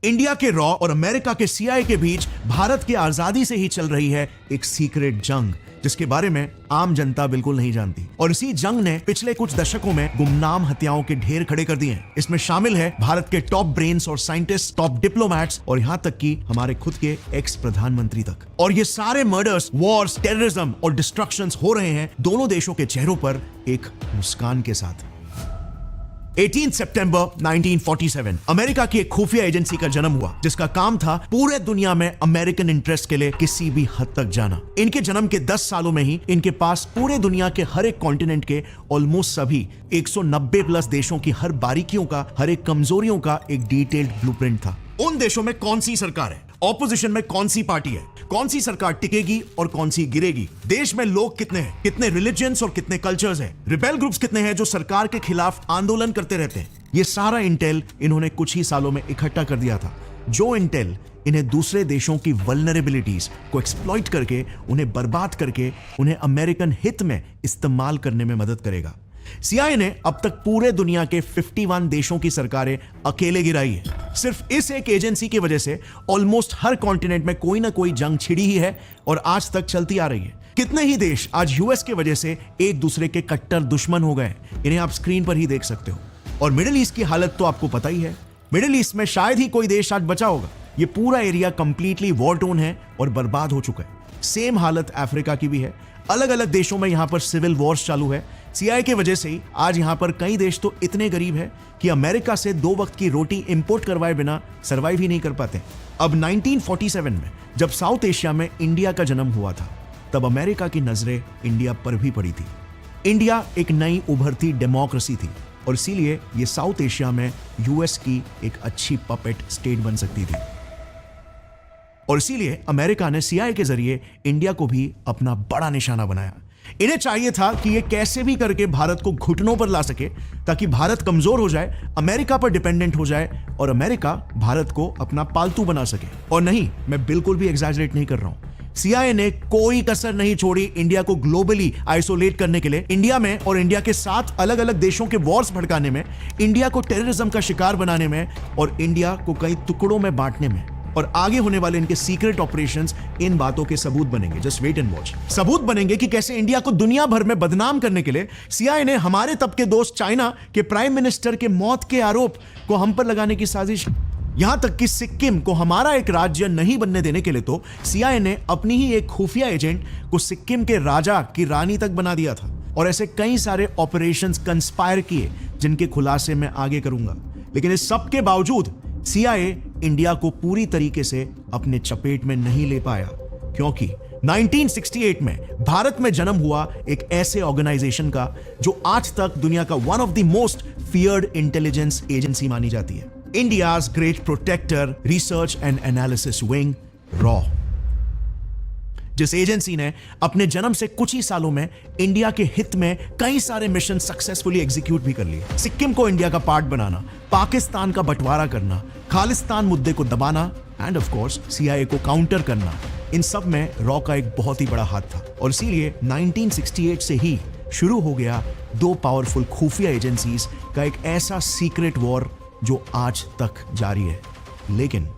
India के raw और America के सीआईए के बीच भारत की आजादी से ही चल रही है एक सीक्रेट जंग, जिसके बारे में आम जनता बिल्कुल नहीं जानती। और इसी जंग ने पिछले कुछ दशकों में गुमनाम हत्याओं के ढेर खड़े कर दिए हैं। इसमें शामिल है भारत के टॉप ब्रेन्स और साइंटिस्ट, टॉप डिप्लोमैट्स और यहाँ तक कि हमारे खुद के एक्स प्रधानमंत्री तक। और ये सारे मर्डर्स, वॉर्स, टेररिज्म और डिस्ट्रक्शंस हो रहे हैं दोनों देशों के चेहरों पर एक मुस्कान के साथ। 18 सितंबर 1947 अमेरिका की एक खुफिया एजेंसी का जन्म हुआ, जिसका काम था पूरे दुनिया में अमेरिकन इंटरेस्ट के लिए किसी भी हद तक जाना। इनके जन्म के 10 सालों में ही इनके पास पूरे दुनिया के हर एक कॉन्टिनेंट के ऑलमोस्ट सभी 190 प्लस देशों की हर बारीकियों का, हर एक कमजोरियों का एक डिटेल्ड ब्लूप्रिंट था। उन देशों में कौन सी सरकार है, ऑपोजिशन में कौन सी पार्टी है, कौन सी सरकार टिकेगी और कौन सी गिरेगी, देश में लोग कितने हैं, कितने रिलीजन्स और कितने कल्चर्स हैं, रिबेल ग्रुप्स कितने हैं जो सरकार के खिलाफ आंदोलन करते रहते हैं। ये सारा इंटेल इन्होंने कुछ ही सालों में इकट्ठा कर दिया था, जो इंटेल इन्हें दूसरे देशों की वल्नरेबिलिटीज को एक्सप्लॉइट करके, उन्हें बर्बाद करके, उन्हें अमेरिकन हित में इस्तेमाल करने में मदद करेगा। सीआईए ने अब तक पूरे दुनिया के 51 देशों की सरकारें अकेले गिराई है। सिर्फ इस एक एजेंसी की वजह से ऑलमोस्ट हर कॉन्टिनेंट में कोई ना कोई जंग छिड़ी ही है और आज तक चलती आ रही है। कितने ही देश आज यूएस के वजह से एक दूसरे के कट्टर दुश्मन हो गए, इन्हें आप स्क्रीन पर ही देख सकते हो। और मिडिल ईस्ट की हालत तो आपको पता ही है। मिडिल ईस्ट में शायद ही कोई देश आज बचा होगा। ये पूरा एरिया कंप्लीटली वॉर टोन है और बर्बाद हो चुका है। सेम हालत अफ्रीका की भी है। अलग अलग देशों में यहां पर सिविल वॉर्स चालू है। सीआईए की वजह से ही आज यहां पर कई देश तो इतने गरीब है कि अमेरिका से 2 वक्त की रोटी इंपोर्ट करवाए बिना सरवाइव ही नहीं कर पाते। अब 1947 में जब साउथ एशिया में इंडिया का जन्म हुआ था, तब अमेरिका की नजरें इंडिया पर भी पड़ी थी। इंडिया एक नई उभरती डेमोक्रेसी थी और इसीलिए ये साउथ एशिया में यूएस की एक अच्छी पपेट स्टेट बन सकती थी। और इसीलिए अमेरिका ने सीआईए के जरिए इंडिया को भी अपना बड़ा निशाना बनाया। इन्हें चाहिए था कि ये कैसे भी करके भारत को घुटनों पर ला सके, ताकि भारत कमजोर हो जाए, अमेरिका पर डिपेंडेंट हो जाए और अमेरिका भारत को अपना पालतू बना सके। और नहीं, मैं बिल्कुल भी एग्जैजरेट नहीं कर रहा हूं। सीआईए ने कोई कसर नहीं छोड़ी इंडिया को ग्लोबली आइसोलेट करने के लिए, इंडिया में और इंडिया के साथ अलग अलग देशों के वॉर्स भड़काने में, इंडिया को टेररिज्म का शिकार बनाने में और इंडिया को कई टुकड़ों में बांटने में। और आगे होने वाले इनके सीक्रेट ऑपरेशंस इन बातों के सबूत बनेंगे। Just wait and watch. सबूत बनेंगे कि कैसे इंडिया को दुनिया भर में बदनाम करने के लिए सीआईए ने हमारे तब के दोस्त चाइना के प्राइम मिनिस्टर के मौत के आरोप को हम पर लगाने की साजिश, यहां तक कि सिक्किम को हमारा एक राज्य नहीं बनने देने के लिए तो सीआईए ने अपनी ही एक खुफिया एजेंट को सिक्किम के राजा की रानी तक बना दिया था। और ऐसे कई सारे ऑपरेशंस कंस्पायर किए, जिनके खुलासे मैं आगे करूंगा। लेकिन इस सब के बावजूद सीआईए इंडिया को पूरी तरीके से अपने चपेट में नहीं ले पाया, क्योंकि 1968 में भारत में जन्म हुआ एक ऐसे ऑर्गेनाइजेशन का जो आज तक दुनिया का one of the most feared intelligence agency मानी जाती है। India's great protector research and analysis wing, रॉ, जिस एजेंसी ने अपने जन्म से कुछ ही सालों में इंडिया के हित में कई सारे मिशन सक्सेसफुली एग्जीक्यूट भी कर लिए। सिक्किम को इंडिया का पार्ट बनाना, पाकिस्तान का बंटवारा करना, खालिस्तान मुद्दे को दबाना एंड ऑफ कोर्स सीआईए को काउंटर करना, इन सब में रॉ का एक बहुत ही बड़ा हाथ था। और इसीलिए 1968 से ही शुरू हो गया 2 पावरफुल खुफिया एजेंसीज का एक ऐसा सीक्रेट वॉर जो आज तक जारी है। लेकिन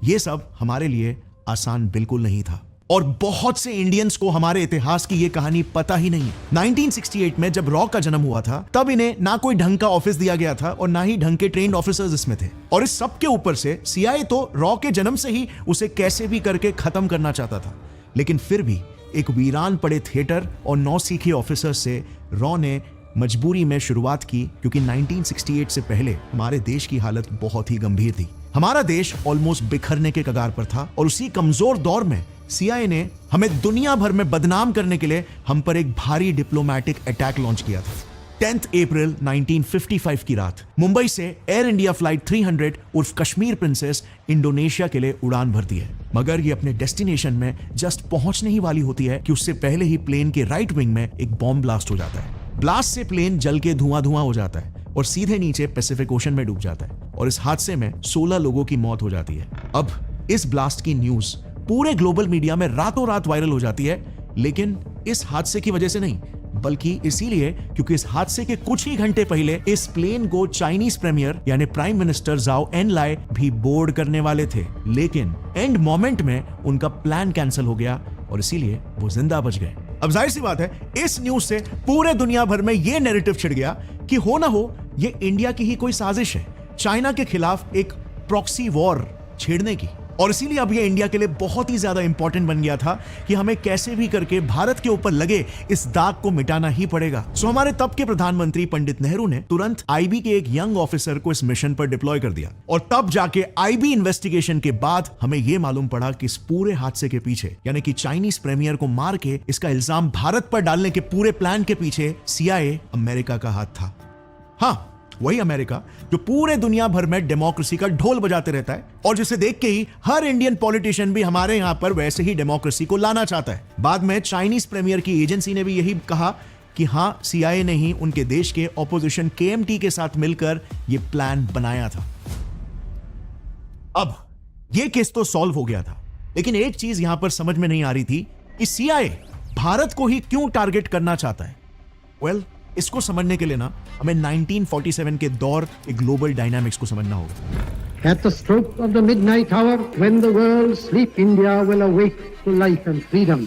यह सब हमारे लिए आसान बिल्कुल नहीं था और बहुत से इंडियंस को हमारे इतिहास की यह कहानी पता ही नहीं है। 1968 में जब रॉ का जन्म हुआ था, तब इन्हें ना कोई ढंग का ऑफिस दिया गया था और ना ही ढंग के ट्रेन्ड ऑफिसर्स इसमें थे। और इस सब के ऊपर से सीआईए तो रॉ के जन्म से ही उसे कैसे भी करके खत्म करना चाहता था। लेकिन फिर भी एक वीरान पड़े थिएटर और नौसीखे ऑफिसर्स से रॉ ने मजबूरी में शुरुआत की, क्योंकि 1968 से पहले हमारे देश की हालत बहुत ही गंभीर थी। हमारा देश ऑलमोस्ट बिखरने के कगार पर था और उसी कमजोर दौर में सीआईए ने हमें दुनिया भर में बदनाम करने के लिए हम पर एक भारी डिप्लोमैटिक अटैक लॉन्च किया था। 10 अप्रैल 1955 की रात मुंबई से एयर इंडिया फ्लाइट 300 उर्फ कश्मीर प्रिंसेस इंडोनेशिया के लिए उड़ान भरती है। मगर ये अपने डेस्टिनेशन में जस्ट पहुंचने ही वाली होती है कि उससे पहले ही प्लेन के राइट विंग में एक बॉम्ब ब्लास्ट हो जाता है। ब्लास्ट से प्लेन जल के धुआं धुआं हो जाता है और सीधे नीचे पैसिफिक ओशन में डूब जाता है। और इस हादसे में 16 लोगों की मौत हो जाती है। अब इस ब्लास्ट की न्यूज पूरे ग्लोबल मीडिया में रातों रात वायरल हो जाती है, लेकिन इस हादसे की वजह से नहीं, बल्कि इसीलिए क्योंकि इस हादसे के कुछ ही घंटे पहले इस प्लेन को चाइनीज प्रीमियर यानी प्राइम मिनिस्टर जाओ एनलाई भी बोर्ड करने वाले थे, लेकिन एंड मोमेंट में उनका प्लान कैंसिल हो गया और इसीलिए वो जिंदा बच गए। अब जाहिर सी बात है, इस न्यूज से पूरे दुनिया भर में ये नैरेटिव छिड़ गया कि हो ना हो ये इंडिया की ही कोई साजिश है चाइना के खिलाफ एक प्रॉक्सी वॉर छेड़ने की। और इसीलिए अब ये इंडिया के लिए बहुत ही ज्यादा इंपॉर्टेंट बन गया था कि हमें कैसे भी करके भारत के ऊपर लगे इस दाग को मिटाना ही पड़ेगा। सो हमारे तब के प्रधानमंत्री पंडित नेहरू ने तुरंत आईबी के एक यंग ऑफिसर को इस मिशन पर डिप्लॉय कर दिया और तब जाके आईबी इन्वेस्टिगेशन के बाद हमें यह मालूम पड़ा कि इस पूरे हादसे के पीछे यानी कि चाइनीज प्रीमियर को मार के इसका इल्जाम भारत पर डालने के पूरे प्लान के पीछे CIA अमेरिका का हाथ था। हाँ, वही अमेरिका जो पूरे दुनिया भर में डेमोक्रेसी का ढोल बजाते रहता है और जिसे देख के ही हर इंडियन पॉलिटिशियन भी हमारे यहां पर वैसे ही डेमोक्रेसी को लाना चाहता है। बाद में चाइनीज प्रीमियर की एजेंसी ने भी यही कहा कि हां, CIA ने ही उनके देश के ऑपोजिशन KMT के साथ मिलकर यह प्लान बनाया था। अब यह केस तो सॉल्व हो गया था, लेकिन एक चीज यहां पर समझ में नहीं आ रही थी कि CIA भारत को ही क्यों टारगेट करना चाहता है। वेल, इसको समझने के लिए ना हमें 1947 के दौर के ग्लोबल डायनामिक्स को समझना होगा। At the stroke of the midnight hour, when the world sleep, India will awake to life and freedom.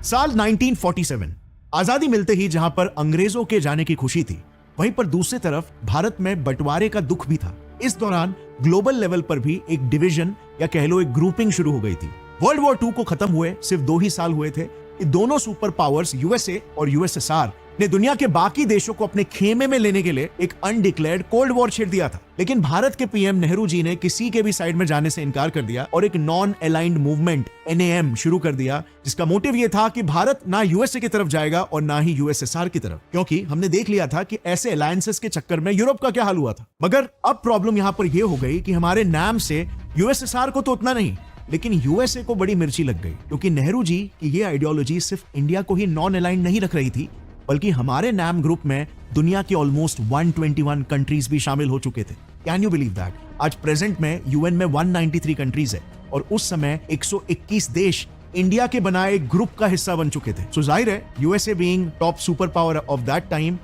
साल 1947 आजादी मिलते ही जहां पर अंग्रेजों के जाने की खुशी थी, वहीं पर दूसरी तरफ भारत में बंटवारे का दुख भी था। इस दौरान ग्लोबल लेवल पर भी एक डिवीजन या कह लो एक ग्रुपिंग शुरू हो गई थी। वर्ल्ड वॉर 2 को खत्म हुए सिर्फ 2 ही साल हुए थे। ये दोनों सुपर पावर्स USA और USSR ने दुनिया के बाकी देशों को अपने खेमे में लेने के लिए एक अनडिक्लेयर्ड कोल्ड वॉर छेड़ दिया था, लेकिन भारत के PM नेहरू जी ने किसी के भी साइड में जाने से इनकार कर दिया और एक नॉन अलाइंड मूवमेंट NAM शुरू कर दिया, जिसका मोटिव यह था कि भारत ना USA की तरफ जाएगा और ना ही USSR की तरफ, क्योंकि हमने देख लिया था कि ऐसे अलायंसेस के चक्कर में यूरोप का क्या हाल हुआ था। मगर अब प्रॉब्लम यहां पर यह हो गई कि हमारे नाम से USSR को तो उतना नहीं, लेकिन USA को बड़ी मिर्ची लग गई, क्योंकि नेहरू जी की ये आइडियोलॉजी सिर्फ इंडिया को ही नॉन अलाइंड नहीं रख रही थी, बल्कि हमारे नाम ग्रुप में दुनिया के ऑलमोस्ट 121 कंट्रीज भी शामिल हो चुके थे। Can you believe that? आज प्रेजेंट में UN में 193 कंट्रीज है और उस समय 121 देश इंडिया के बनाए ग्रुप का हिस्सा बन चुके थे। सो जाहिर है, USA being top super power of that time,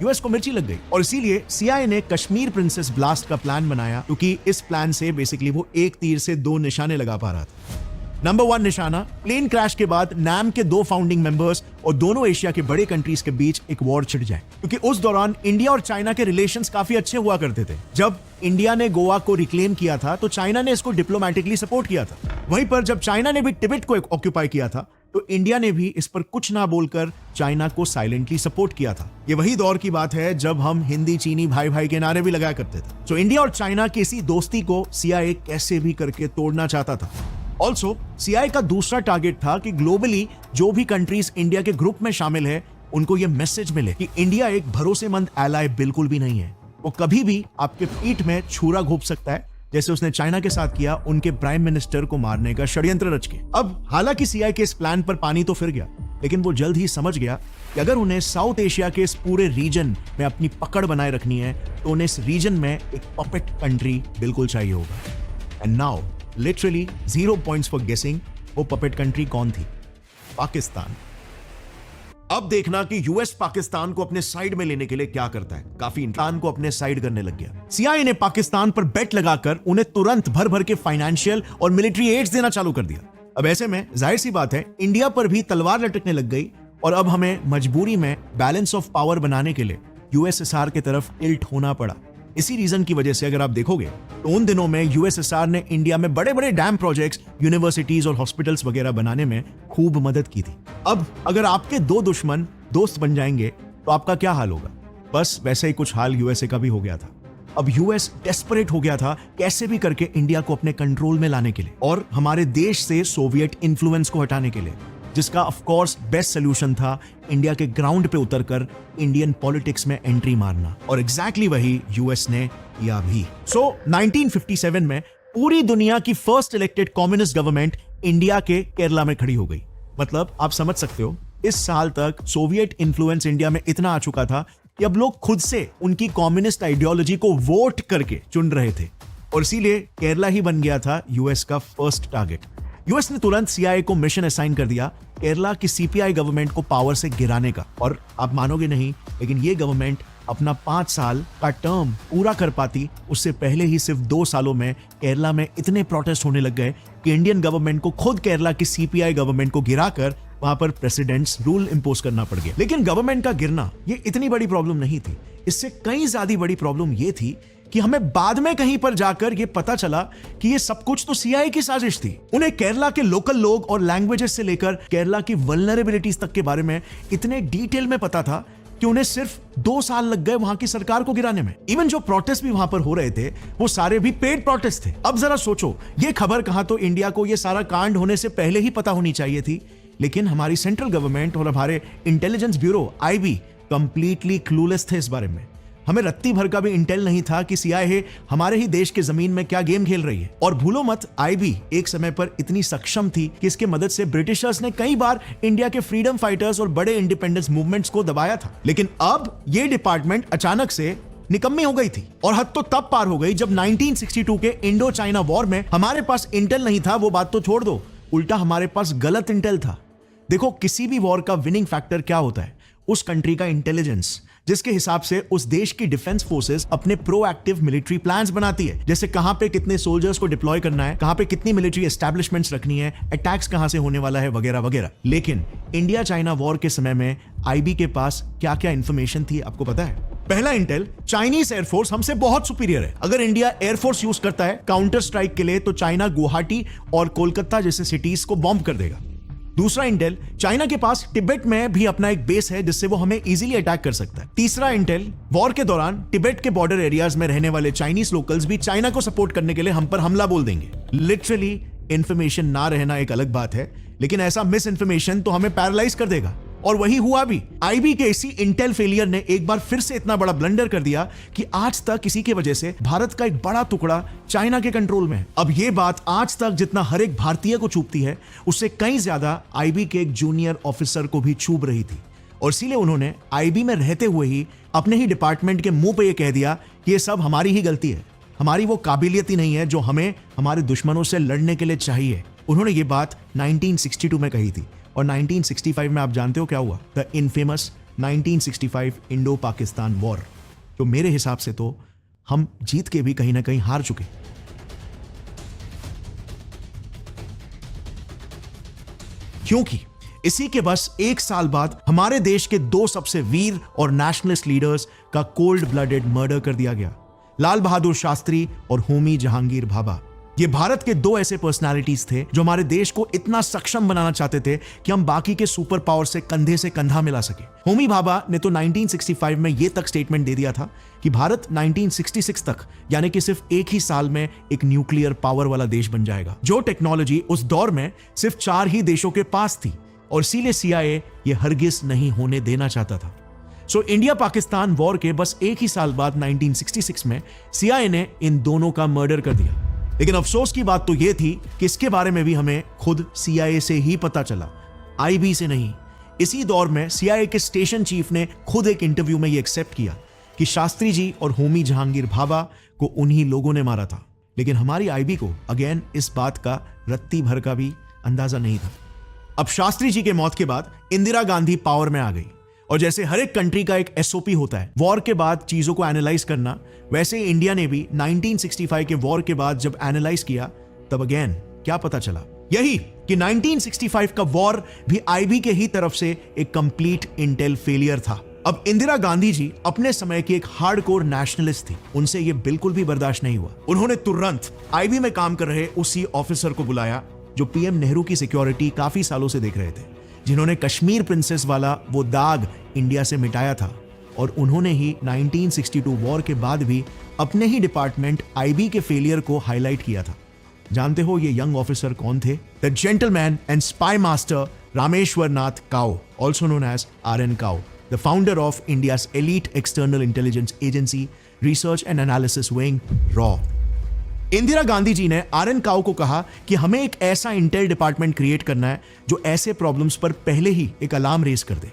US को मिर्ची लग गई और इसीलिए CIA ने कश्मीर प्रिंसेस ब्लास्ट का प्लान बनाया, क्योंकि इस प्लान से बेसिकली वो एक तीर से 2 निशाने लगा पा रहा था। नंबर 1 निशाना, प्लेन क्रैश के बाद नाम के 2 फाउंडिंग मेंबर्स और दोनों एशिया के बड़े कंट्रीज के बीच एक वॉर छिड़ जाए, क्योंकि उस दौरान इंडिया और चाइना के रिलेशंस काफी अच्छे हुआ करते थे। जब इंडिया ने गोवा को रिक्लेम किया था तो चाइना ने इसको डिप्लोमेटिकली सपोर्ट किया था। वहीं पर जब चाइना ने भी तिब्बत को ऑक्यूपाई किया था तो इंडिया ने भी इस पर कुछ ना बोलकर चाइना को साइलेंटली सपोर्ट किया था। ये वही दौर की बात है जब हम हिंदी चीनी भाई भाई के नारे भी लगाया करते थे। तो इंडिया और चाइना की इसी दोस्ती को CIA कैसे भी करके तोड़ना चाहता था। ऑल्सो CIA का दूसरा टारगेट था कि ग्लोबली जो भी कंट्रीज इंडिया के ग्रुप में शामिल है उनको यह मैसेज मिले कि इंडिया एक भरोसेमंद एलाय बिल्कुल भी नहीं है। वो कभी भी आपके पीठ में छुरा घोंप सकता है, जैसे उसने चाइना के साथ किया उनके प्राइम मिनिस्टर को मारने का षड्यंत्र रच के। अब हालांकि CIA के इस प्लान पर पानी तो फिर गया, लेकिन वो जल्द ही समझ गया कि अगर उन्हें साउथ एशिया के इस पूरे रीजन में अपनी पकड़ बनाए रखनी है तो उन्हें इस रीजन में एक पपेट कंट्री बिल्कुल चाहिए होगा। And now literally 0 points for गेसिंग वो पपेट कंट्री कौन थी? पाकिस्तान। अब देखना कि US पाकिस्तान को अपने साइड में लेने के लिए क्या करता है। काफी इंसान को अपने साइड करने लग गया। CIA ने पाकिस्तान पर बेट लगाकर उन्हें तुरंत भर भर के फाइनेंशियल और मिलिट्री एड्स देना चालू कर दिया। अब ऐसे में जाहिर सी बात है इंडिया पर भी तलवार लटकने लग गई और अब हमें मजबूरी में बैलेंस ऑफ पावर बनाने के लिए USSR की तरफ टिल्ट होना पड़ा। इसी रीजन की वजह से अगर आप देखोगे तो उन दिनों में USSR ने इंडिया में बड़े बड़े डैम प्रोजेक्ट्स, यूनिवर्सिटीज और हॉस्पिटल्स वगैरह बनाने में खूब मदद की थी। अब अगर आपके 2 दुश्मन दोस्त बन जाएंगे तो आपका क्या हाल होगा? बस वैसे ही कुछ हाल USA का भी हो गया था। अब US डेस्परेट हो गया था कैसे भी करके इंडिया को अपने कंट्रोल में लाने के लिए और हमारे देश से सोवियत इन्फ्लुएंस को हटाने के लिए, जिसका ऑफ कोर्स बेस्ट सोल्यूशन था इंडिया के ग्राउंड पे उतरकर इंडियन पॉलिटिक्स में एंट्री मारना। और एग्जैक्टली वही US ने किया भी। सो 1957 में पूरी दुनिया की first elected communist government India के केरला में खड़ी हो गई। मतलब आप समझ सकते हो इस साल तक सोवियत इन्फ्लुएंस इंडिया में इतना आ चुका था कि अब लोग खुद से उनकी कम्युनिस्ट आइडियोलॉजी को वोट करके चुन रहे थे और इसीलिए केरला ही बन गया था US का फर्स्ट टारगेट। यूएस ने तुरंत सीआईए को मिशन असाइन कर दिया केरला की सीपीआई गवर्नमेंट को पावर से गिराने का। और आप मानोगे नहीं, लेकिन ये गवर्नमेंट अपना 5 साल का टर्म पूरा कर पाती उससे पहले ही सिर्फ 2 सालों में केरला में इतने प्रोटेस्ट होने लग गए कि इंडियन गवर्नमेंट को खुद केरला की सीपीआई गवर्नमेंट को गिराकर वहां पर प्रेसिडेंट्स रूल इंपोज करना पड़ गया। लेकिन गवर्नमेंट का गिरना ये इतनी बड़ी प्रॉब्लम नहीं थी, इससे कई ज्यादा बड़ी प्रॉब्लम ये थी कि हमें बाद में कहीं पर जाकर ये पता चला कि ये सब कुछ तो सीआईए की साजिश थी। उन्हें केरला के लोकल लोग और लैंग्वेजेस से लेकर केरला की वल्नरेबिलिटीज तक के बारे में इतने डिटेल में पता था कि उन्हें सिर्फ 2 साल लग गए वहां की सरकार को गिराने में। इवन जो प्रोटेस्ट भी वहां पर हो रहे थे वो सारे भी पेड प्रोटेस्ट थे। अब जरा सोचो, ये खबर कहां तो इंडिया को ये सारा कांड होने से पहले ही पता होनी चाहिए थी, लेकिन हमारी सेंट्रल गवर्नमेंट और हमारे intelligence bureau IB completely clueless थे इस बारे में। हमें रत्ती भर का भी इंटेल नहीं था कि सीआईए हमारे ही देश के जमीन में क्या गेम खेल रही है। और भूलो मत, आईबी एक समय पर इतनी सक्षम थी कि इसके मदद से ब्रिटिशर्स ने कई बार इंडिया के फ्रीडम फाइटर्स और बड़े इंडिपेंडेंस मूवमेंट्स को दबाया था। लेकिन अब ये डिपार्टमेंट अचानक से निकम्मी हो गई थी। और हद तो तब पार हो गई जब 1962 के इंडो चाइना वॉर में हमारे पास इंटेल नहीं था, वो बात तो छोड़ दो, उल्टा हमारे पास गलत इंटेल था। देखो, किसी भी वॉर का विनिंग फैक्टर क्या होता है? उस कंट्री का इंटेलिजेंस, जिसके हिसाब से उस देश की डिफेंस फोर्सेस अपने प्रोएक्टिव मिलिट्री प्लान्स बनाती है, जैसे कहां पे कितने सोल्जर्स को डिप्लॉय करना है, कहां पे कितनी मिलिट्री एस्टैब्लिशमेंट्स रखनी है, अटैक्स कहां से होने वाला है, वगैरह वगैरह। लेकिन इंडिया चाइना वॉर के समय में आईबी के पास क्या क्या इंफॉर्मेशन थी आपको पता है? पहला इंटेल, चाइनीज एयरफोर्स हमसे बहुत सुपीरियर है। अगर इंडिया एयरफोर्स यूज करता है काउंटर स्ट्राइक के लिए तो चाइना गुवाहाटी और कोलकाता जैसे सिटीज को बॉम्ब कर देगा। दूसरा इंटेल, चाइना के पास तिब्बत में भी अपना एक बेस है जिससे वो हमें इजीली अटैक कर सकता है। तीसरा इंटेल, वॉर के दौरान तिब्बत के बॉर्डर एरियाज में रहने वाले चाइनीज लोकल्स भी चाइना को सपोर्ट करने के लिए हम पर हमला बोल देंगे। लिटरली इंफॉर्मेशन ना रहना एक अलग बात है, लेकिन ऐसा मिस इंफॉर्मेशन तो हमें पैरालाइज कर देगा। और वही हुआ भी। आईबी के इसी इंटेल फेलियर ने एक बार फिर से इतना बड़ा ब्लंडर कर दिया कि आज तक किसी की वजह से भारत का एक बड़ा टुकड़ा चाइना के कंट्रोल में है। अब ये बात आज तक जितना हर एक भारतीय को चुभती है, उससे कई ज्यादा आईबी के एक जूनियर ऑफिसर को भी चुभ रही थी। और इसीलिए उन्होंने आईबी में रहते हुए ही अपने ही डिपार्टमेंट के मुंह पे ये कह दिया कि ये सब हमारी ही गलती है, हमारी वो काबिलियत ही नहीं है जो हमें हमारे दुश्मनों से लड़ने के लिए चाहिए। उन्होंने ये बात 1962 में कही थी। और 1965 में आप जानते हो क्या हुआ? The infamous 1965 Indo Pakistan war, जो मेरे हिसाब से तो हम जीत के भी कहीं ना कहीं हार चुके। क्योंकि इसी के बस 1 साल बाद हमारे देश के 2 सबसे वीर और नेशनलिस्ट लीडर्स का कोल्ड ब्लडेड मर्डर कर दिया गया, लाल बहादुर शास्त्री और होमी जहांगीर भाभा। ये भारत के 2 ऐसे पर्सनालिटीज थे जो हमारे देश को इतना सक्षम बनाना चाहते थे कि हम बाकी के सुपर पावर से कंधा मिला सके। होमी भाभा ने तो 1965 में ये तक स्टेटमेंट दे दिया था कि भारत 1966 तक, यानी कि सिर्फ 1 ही साल में एक न्यूक्लियर पावर वाला देश बन जाएगा, जो टेक्नोलॉजी उस दौर में सिर्फ 4 ही देशों के पास थी। और इसीलिए सीआईए ये हरगिज नहीं होने देना चाहता था। सो इंडिया पाकिस्तान वॉर के बस 1 ही साल बाद 1966 में सीआईए ने इन दोनों का मर्डर कर दिया। लेकिन अफसोस की बात तो यह थी कि इसके बारे में भी हमें खुद सीआईए से ही पता चला, आईबी से नहीं। इसी दौर में सीआईए के स्टेशन चीफ ने खुद एक इंटरव्यू में यह एक्सेप्ट किया कि शास्त्री जी और होमी जहांगीर भाभा को उन्हीं लोगों ने मारा था। लेकिन हमारी आईबी को अगेन इस बात का रत्ती भर का भी अंदाजा नहीं था। अब शास्त्री जी के मौत के बाद इंदिरा गांधी पावर में आ गई। और जैसे हर एक कंट्री का एक एसओपी होता है वॉर के बाद चीजों को एनालाइज करना, वैसे ही इंडिया ने भी 1965 के वॉर के बाद जब एनालाइज किया तब अगेन क्या पता चला? यही कि 1965 का वॉर भी आईबी के ही तरफ से एक कंप्लीट इंटेल फेलियर था। अब इंदिरा गांधी जी अपने समय की एक हार्डकोर नेशनलिस्ट थी, उनसे यह बिल्कुल भी बर्दाश्त नहीं हुआ। उन्होंने तुरंत आईबी में काम कर रहे उसी ऑफिसर को बुलाया जो पीएम नेहरू की सिक्योरिटी काफी सालों से देख रहे थे, जिन्होंने कश्मीर प्रिंसेस वाला वो दाग इंडिया से मिटाया था। और उन्होंने ही 1962 वॉर के बाद भी अपने ही डिपार्टमेंट आईबी के फेलियर को हाईलाइट किया था। जानते हो ये यंग ऑफिसर कौन थे? The gentleman and spy master Rameshwar Nath Kao, also known as RN Kao, the founder of India's elite external intelligence agency Research and analysis wing रॉ। इंदिरा गांधी जी ने आरएन काओ को कहा कि हमें एक ऐसा इंटेल डिपार्टमेंट क्रिएट करना है जो ऐसे प्रॉब्लम्स पर पहले ही एक अलार्म रेज कर दे।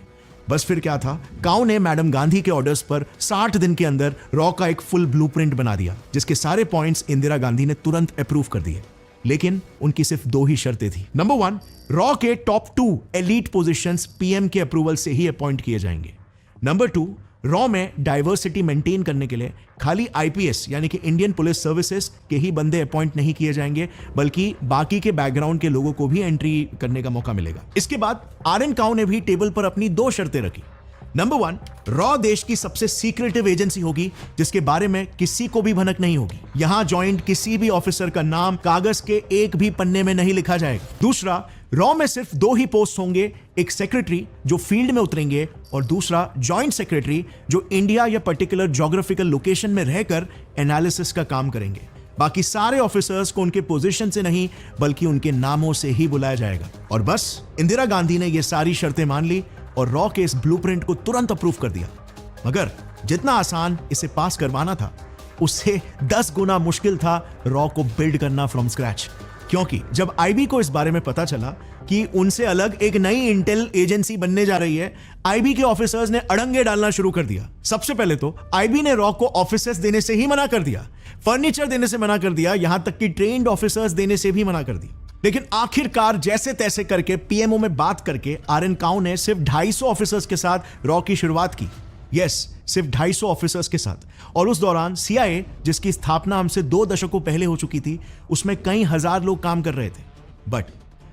बस फिर क्या था, काओ ने मैडम गांधी के ऑर्डर्स पर 60 दिन के अंदर रॉ का एक फुल ब्लूप्रिंट बना दिया, जिसके सारे पॉइंट्स इंदिरा गांधी ने तुरंत अप्रूव कर दिए। लेकिन उनकी सिर्फ 2 ही शर्तें थी। नंबर 1, रॉ के टॉप 2 एलीट पोजीशंस पीएम के अप्रूवल से ही अपॉइंट किए जाएंगे। नंबर 2, रॉ में डाइवर्सिटी मेंटेन करने के लिए खाली आईपीएस यानी कि इंडियन पुलिस सर्विसेज के ही बंदे अपॉइंट नहीं किए जाएंगे, बल्कि बाकी के बैकग्राउंड के लोगों को भी एंट्री करने का मौका मिलेगा। इसके बाद आरएन काउ ने भी टेबल पर अपनी 2 शर्तें रखी। नंबर 1, रॉ देश की सबसे सीक्रेटिव एजेंसी होगी जिसके बारे में किसी को भी भनक नहीं होगी। यहां ज्वाइंट किसी भी ऑफिसर का नाम कागज के एक भी पन्ने में नहीं लिखा जाएगा। दूसरा, रॉ में सिर्फ 2 ही पोस्ट होंगे, एक सेक्रेटरी जो फील्ड में उतरेंगे और दूसरा जॉइंट सेक्रेटरी जो इंडिया या पर्टिकुलर ज्योग्राफिकल लोकेशन में रहकर एनालिसिस का काम करेंगे। बाकी सारे ऑफिसर्स को उनके पोजीशन से नहीं बल्कि उनके नामों से ही बुलाया जाएगा। और बस इंदिरा गांधी ने यह सारी शर्तें मान ली और रॉ के इस ब्लूप्रिंट को तुरंत अप्रूव कर दिया। मगर जितना आसान इसे पास करवाना था उससे 10 गुना मुश्किल था रॉ को बिल्ड करना फ्रॉम स्क्रैच, क्योंकि जब आईबी को इस बारे में पता चला कि उनसे अलग एक नई इंटेल एजेंसी बनने जा रही है, आईबी के ऑफिसर्स ने अड़ंगे डालना शुरू कर दिया। सबसे पहले तो आईबी ने रॉ को ऑफिसर्स देने से ही मना कर दिया, फर्नीचर देने से मना कर दिया, यहां तक कि ट्रेन्ड ऑफिसर्स देने से भी मना कर दी। लेकिन आखिरकार जैसे तैसे करके पीएमओ में बात करके आरएन काउ ने सिर्फ 250 ऑफिसर्स के साथ रॉ की शुरुआत की। यस, सिर्फ 250 ऑफिसर्स के साथ। और उस दौरान सीआईए, जिसकी स्थापना हमसे 2 दशकों पहले हो चुकी थी, उसमें कई हजार लोग काम कर रहे थे। बट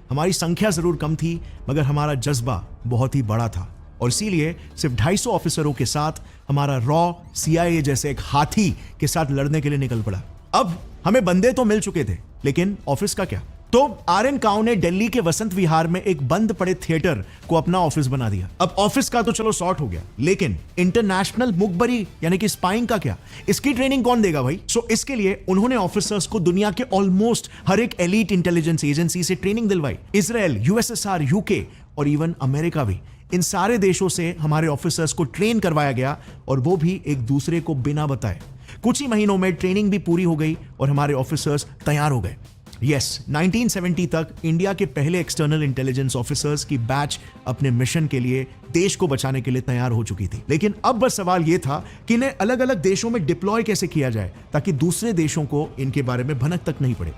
हमारी संख्या जरूर कम थी मगर हमारा जज्बा बहुत ही बड़ा था और इसीलिए सिर्फ 250 ऑफिसरों के साथ हमारा रॉ सीआईए जैसे एक हाथी के साथ लड़ने के लिए निकल पड़ा। अब हमें बंदे तो मिल चुके थे, लेकिन ऑफिस का क्या? तो आरएन काउ ने दिल्ली के वसंत विहार में एक बंद पड़े थिएटर को अपना ऑफिस बना दिया। अब ऑफिस का तो चलो सॉर्ट हो गया, लेकिन इंटरनेशनल मुखबरी यानी कि स्पाइंग का क्या? इसकी ट्रेनिंग कौन देगा भाई? सो इसके लिए उन्होंने ऑफिसर्स को दुनिया के ऑलमोस्ट हर एक एलीट इंटेलिजेंस एजेंसी से ट्रेनिंग दिलवाई। इजराइल, यूएसएसआर, यूके और इवन अमेरिका भी, इन सारे देशों से हमारे ऑफिसर्स को ट्रेन करवाया गया और वो भी एक दूसरे को बिना बताए। कुछ ही महीनों में ट्रेनिंग भी पूरी हो गई और हमारे ऑफिसर्स तैयार हो गए। यस, 1970 तक इंडिया के पहले एक्सटर्नल इंटेलिजेंस ऑफिसर्स की बैच अपने मिशन के लिए, देश को बचाने के लिए तैयार हो चुकी थी। लेकिन अब बस सवाल यह था कि इन्हें अलग अलग देशों में डिप्लॉय कैसे किया जाए ताकि दूसरे देशों को इनके बारे में भनक तक नहीं पड़े।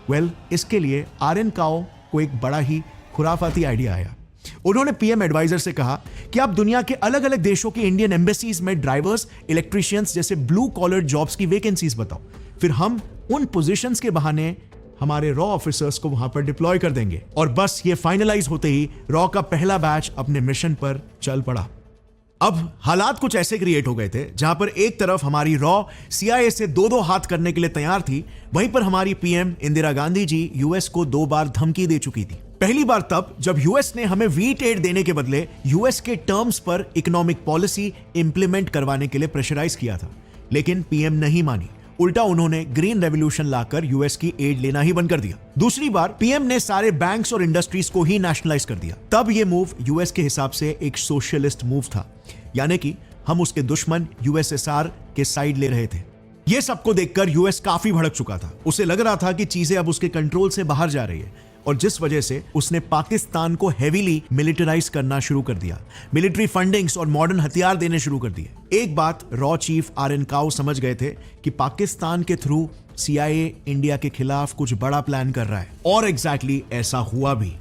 वेल, इसके लिए आरएन काउ को एक बड़ा ही खुराफाती आइडिया आया। उन्होंने पीएम एडवाइजर से कहा कि आप दुनिया के अलग अलग देशों की इंडियन एम्बेसीज में ड्राइवर्स, इलेक्ट्रिशियंस जैसे ब्लू कॉलर जॉब्स की वैकेंसीज बताओ, फिर हम उन पोजीशंस के बहाने हमारे रॉ ऑफिसर्स को वहां पर डिप्लॉय कर देंगे। और बस ये फाइनलाइज होते ही रॉ का पहला बैच अपने मिशन पर चल पड़ा। अब हालात कुछ ऐसे क्रिएट हो गए थे जहां पर एक तरफ हमारी रॉ सीआईए से 2-2 हाथ करने के लिए तैयार थी, वहीं पर हमारी पीएम इंदिरा गांधी जी यूएस को 2 बार धमकी दे चुकी थी। पहली बार तब जब यूएस ने हमें वीट एड देने के बदले यूएस के टर्म्स पर इकोनॉमिक पॉलिसी इंप्लीमेंट करवाने के लिए प्रेशराइज किया था, लेकिन पीएम नहीं मानी। उल्टा उन्होंने ग्रीन रेवोल्यूशन लाकर यूएस की एड लेना ही बंद कर दिया। दूसरी बार पीएम ने सारे बैंक्स और इंडस्ट्रीज को ही नेशनलाइज कर दिया। तब यह मूव यूएस के हिसाब से एक सोशलिस्ट मूव था, यानी कि हम उसके दुश्मन यूएसएसआर के साइड ले रहे थे। यह सबको देखकर यूएस काफी भड़क चुका था। उसे लग रहा था कि चीजें अब उसके कंट्रोल से बाहर जा रही है और जिस वजह से उसने पाकिस्तान को हेवीली मिलिटराइज करना शुरू कर दिया, मिलिट्री फंडिंग्स और मॉडर्न हथियार देने शुरू कर दिए। एक बात रॉ चीफ आरएन काउ समझ गए थे कि पाकिस्तान के थ्रू सीआईए इंडिया के खिलाफ कुछ बड़ा प्लान कर रहा है और एग्जैक्टली ऐसा हुआ भी।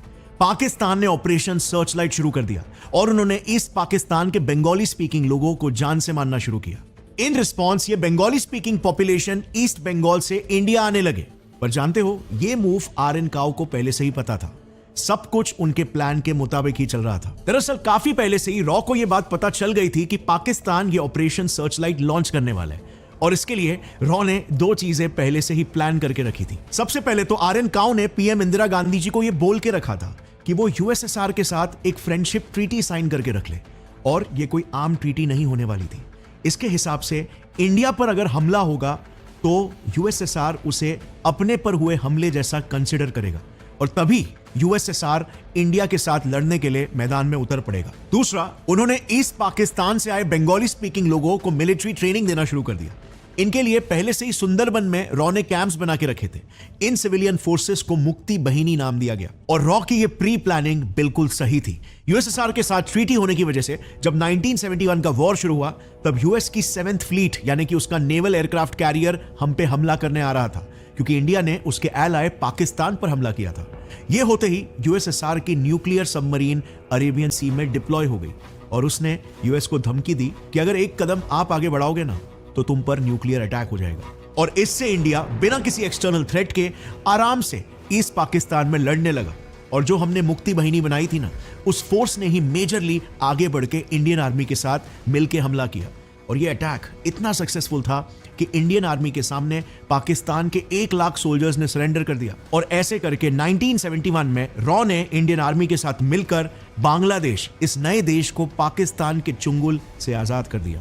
पाकिस्तान ने ऑपरेशन सर्चलाइट शुरू कर दिया और उन्होंने ईस्ट पाकिस्तान के बंगाली स्पीकिंग लोगों को जान से मारना शुरू किया। इन रिस्पॉन्स ये Bengali speaking population East Bengal से इंडिया आने लगे। पर जानते हो, ये मूव आरएन काउ को पहले से ही पता था। सब कुछ उनके प्लान के मुताबिक ही चल रहा था। दरअसल काफी पहले से ही रॉ को यह बात पता चल गई थी कि पाकिस्तान ये ऑपरेशन सर्चलाइट लॉन्च करने वाला है और इसके लिए रॉ ने 2 चीजें पहले से ही प्लान करके रखी थी। सबसे पहले तो आरएन काउ ने पीएम इंदिरा गांधी जी को यह बोल के रखा था कि वो यूएसएसआर के साथ एक फ्रेंडशिप ट्रीटी साइन करके रख ले और ये कोई आम ट्रीटी नहीं होने वाली थी। इसके हिसाब से इंडिया पर अगर हमला होगा तो यूएसएसआर उसे अपने पर हुए हमले जैसा कंसिडर करेगा और तभी यूएसएसआर इंडिया के साथ लड़ने के लिए मैदान में उतर पड़ेगा। दूसरा, उन्होंने ईस्ट पाकिस्तान से आए बंगाली स्पीकिंग लोगों को मिलिट्री ट्रेनिंग देना शुरू कर दिया। इनके लिए पहले से ही सुंदरबन में रॉ ने कैंप्स बना के रखे थे। इन सिविलियन फोर्सेस को मुक्ति बहिनी नाम दिया गया और रॉ की ये प्री प्लानिंग बिल्कुल सही थी। यूएसएसआर के साथ ट्रीटी होने की वजह से जब 1971 का वॉर शुरू हुआ तब यूएस की 7th फ्लीट यानी कि उसका नेवल एयरक्राफ्ट कैरियर हम पे हमला करने आ रहा था, क्योंकि इंडिया ने उसके एलाय पाकिस्तान पर हमला किया था। यह होते ही यूएसएसआर की न्यूक्लियर सबमरीन अरेबियन सी में डिप्लॉय हो गई और उसने यूएस को धमकी दी कि अगर एक कदम आप आगे बढ़ाओगे ना तो तुम पर न्यूक्लियर अटैक हो जाएगा। और इससे इंडिया बिना किसी एक्सटर्नल थ्रेट के आराम से ईस्ट पाकिस्तान में लड़ने लगा। और जो हमने मुक्ति वाहिनी बनाई थी ना, उस फोर्स ने ही मेजरली आगे बढ़ के इंडियन आर्मी के साथ मिलकर हमला किया। और यह अटैक इतना सक्सेसफुल था कि इंडियन आर्मी के सामने पाकिस्तान के 1 लाख सोल्जर्स ने सरेंडर कर दिया। और ऐसे करके 1971 में रॉ ने इंडियन आर्मी के साथ मिलकर बांग्लादेश, इस नए देश को पाकिस्तान के चुंगल से आजाद कर दिया।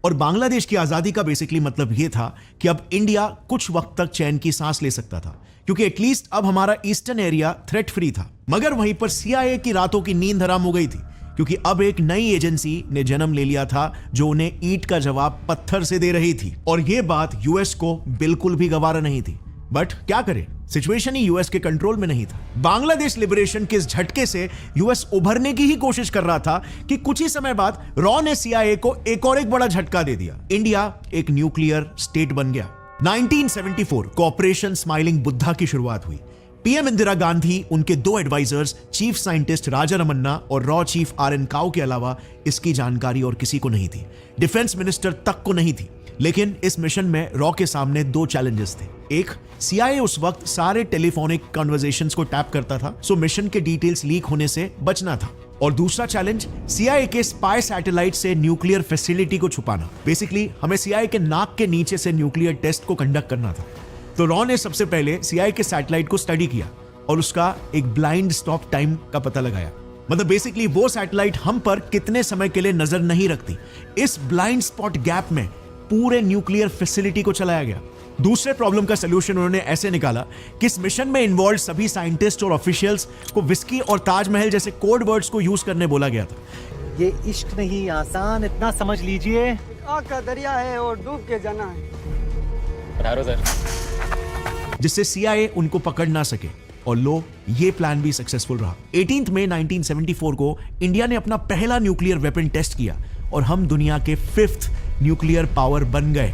और बांग्लादेश की आजादी का बेसिकली मतलब यह था कि अब इंडिया कुछ वक्त तक चैन की सांस ले सकता था, क्योंकि एटलीस्ट अब हमारा ईस्टर्न एरिया थ्रेट फ्री था। मगर वहीं पर CIA की रातों की नींद हराम हो गई थी, क्योंकि अब एक नई एजेंसी ने जन्म ले लिया था जो उन्हें ईंट का जवाब पत्थर से दे रही थी। और यह बात यूएस को बिल्कुल भी गवारा नहीं थी। बट क्या करे, सिचुएशन ही यूएस के कंट्रोल में नहीं था। बांग्लादेश लिबरेशन के इस झटके से यूएस उभरने की ही कोशिश कर रहा था कि कुछ ही समय बाद रॉ ने CIA को एक और एक बड़ा झटका दे दिया। इंडिया एक न्यूक्लियर स्टेट बन गया। 1974 को ऑपरेशन स्माइलिंग बुद्धा की शुरुआत हुई। पीएम इंदिरा गांधी, उनके 2 advisers chief scientist Raja Ramanna और रॉ चीफ RN काओ के अलावा इसकी जानकारी और किसी को नहीं थी। डिफेंस मिनिस्टर तक को नहीं थी। लेकिन इस मिशन में रॉ के सामने 2 चैलेंजेस थे। एक, CIA उस वक्त सारे टेलीफोनिक कन्वर्सेशंस को टैप करता था, सो मिशन के डिटेल्स लीक होने से बचना था। और दूसरा चैलेंज, CIA के स्पाई सैटेलाइट से न्यूक्लियर फैसिलिटी को छुपाना। बेसिकली हमें CIA के नाक के नीचे से न्यूक्लियर टेस्ट को कंडक्ट करना था। तो रॉ ने सबसे पहले CIA के सैटेलाइट को स्टडी किया और उसका एक ब्लाइंड स्टॉप टाइम का पता लगाया। मतलब बेसिकली वो सैटेलाइट हम पर कितने समय के लिए नजर नहीं रखती, इस ब्लाइंड स्पॉट गैप में पूरे न्यूक्लियर फैसिलिटी को चलाया गया। दूसरे प्रॉब्लम का सलूशन उन्होंने ऐसे निकाला कि इस मिशन में इन्वॉल्व सभी साइंटिस्ट और ऑफिशियल्स को विस्की और ताजमहल जैसे कोड वर्ड्स को यूज करने बोला गया था। ये इश्क नहीं आसान, इतना समझ लीजिए। आग का दरिया है और डूब के जाना है। जिससे CIA उनको पकड़ ना सके। और लो, ये प्लान भी सक्सेसफुल रहा। 18 मई 1974 को इंडिया ने अपना पहला न्यूक्लियर वेपन टेस्ट किया और हम दुनिया के 5th न्यूक्लियर पावर बन गए।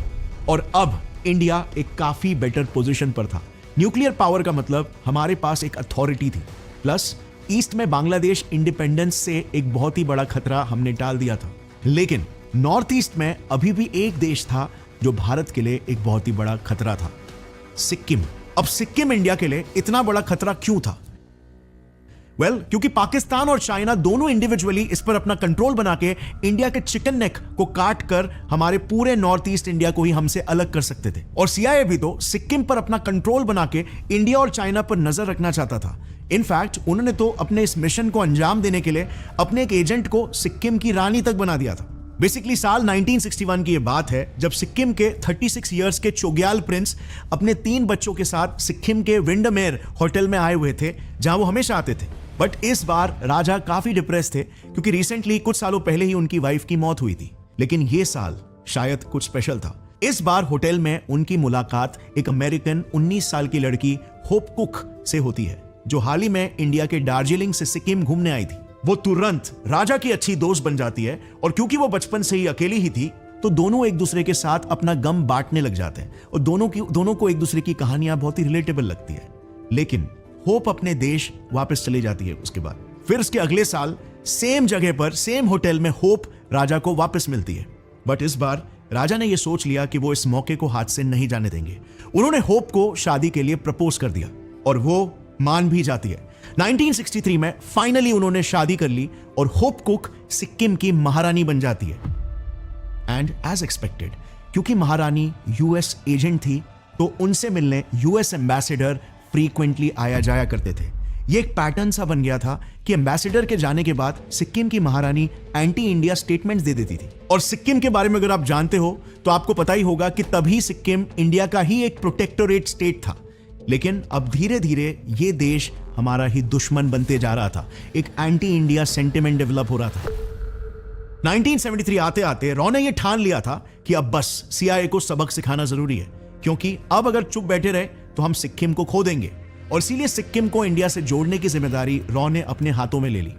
और अब इंडिया एक काफी बेटर पोजीशन पर था। न्यूक्लियर पावर का मतलब हमारे पास एक अथॉरिटी थी, प्लस ईस्ट में बांग्लादेश इंडिपेंडेंस से एक बहुत ही बड़ा खतरा हमने टाल दिया था। लेकिन नॉर्थ ईस्ट में अभी भी एक देश था जो भारत के लिए एक बहुत ही बड़ा खतरा था, सिक्किम। अब सिक्किम इंडिया के लिए इतना बड़ा खतरा क्यों था? क्योंकि पाकिस्तान और चाइना दोनों इंडिविजुअली इस पर अपना कंट्रोल बना के इंडिया के चिकन नेक को काट कर हमारे पूरे नॉर्थ ईस्ट इंडिया को ही हमसे अलग कर सकते थे। और CIA भी तो सिक्किम पर अपना कंट्रोल बना के इंडिया और चाइना पर नजर रखना चाहता था। इनफैक्ट उन्होंने तो अपने इस मिशन को अंजाम देने के लिए अपने एक एजेंट को सिक्किम की रानी तक बना दिया था। बेसिकली साल 1961 की यह बात है जब सिक्किम के 36 इयर्स के चोग्याल प्रिंस अपने 3 बच्चों के साथ सिक्किम के विंडमेयर होटल में आए हुए थे, जहां वो हमेशा आते थे। बट इस बार राजा काफी डिप्रेस थे क्योंकि रिसेंटली कुछ सालों पहले ही उनकी वाइफ की मौत हुई थी। लेकिन यह साल शायद कुछ स्पेशल था। इस बार होटल में उनकी मुलाकात एक अमेरिकन 19 साल की लड़की होप कुक से होती है, जो हाल ही में इंडिया के दार्जिलिंग से सिक्किम घूमने आई थी। वो तुरंत राजा की अच्छी दोस्त बन जाती है और क्योंकि वो बचपन से ही अकेली ही थी तो दोनों एक दूसरे के साथ अपना गम बांटने लग जाते हैं और दोनों को एक दूसरे की कहानियां बहुत ही रिलेटेबल लगती है। लेकिन होप अपने देश वापस चली जाती है उसके बाद। फिर उसके अगले साल सेम जगह पर सेम होटल में होप राजा को वापस मिलती है। बट इस बार राजा ने यह सोच लिया कि वो इस मौके को हाथ से नहीं जाने देंगे। उन्होंने होप को शादी के लिए प्रपोज कर दिया और वो मान भी जाती है। 1963 में फाइनली उन्होंने शादी कर ली और होप कुक सिक्किम की महारानी बन जाती है। एंड एज एक्सपेक्टेड, क्योंकि महारानी US एजेंट थी तो उनसे मिलने US एम्बेसडर फ्रीक्वेंटली आया जाया करते थे। ये एक पैटर्न सा बन गया था कि एम्बेसडर के जाने के बाद सिक्किम की महारानी एंटी इंडिया स्टेटमेंट्स दे देती थी। और सिक्किम के बारे में अगर आप जानते हो तो आपको पता ही होगा कि तभी सिक्किम इंडिया का ही एक प्रोटेक्टोरेट स्टेट था। लेकिन अब धीरे धीरे ये देश हमारा ही दुश्मन बनते जा रहा था, एक एंटी इंडिया सेंटिमेंट डेवलप हो रहा था। 1973 आते आते रॉ ने यह ठान लिया था कि अब बस CIA को सबक सिखाना जरूरी है, क्योंकि अब अगर चुप बैठे रहे तो हम सिक्किम को खो देंगे। और इसीलिए सिक्किम को इंडिया से जोड़ने की जिम्मेदारी रॉ ने अपने हाथों में ले ली।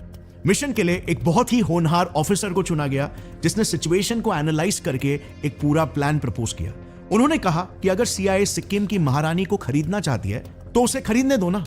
मिशन के लिए एक बहुत ही होनहार ऑफिसर को चुना गया जिसने सिचुएशन को एनालाइज करके एक पूरा प्लान प्रपोज किया। उन्होंने कहा कि अगर CIA सिक्किम की महारानी को खरीदना चाहती है तो उसे खरीदने दो ना,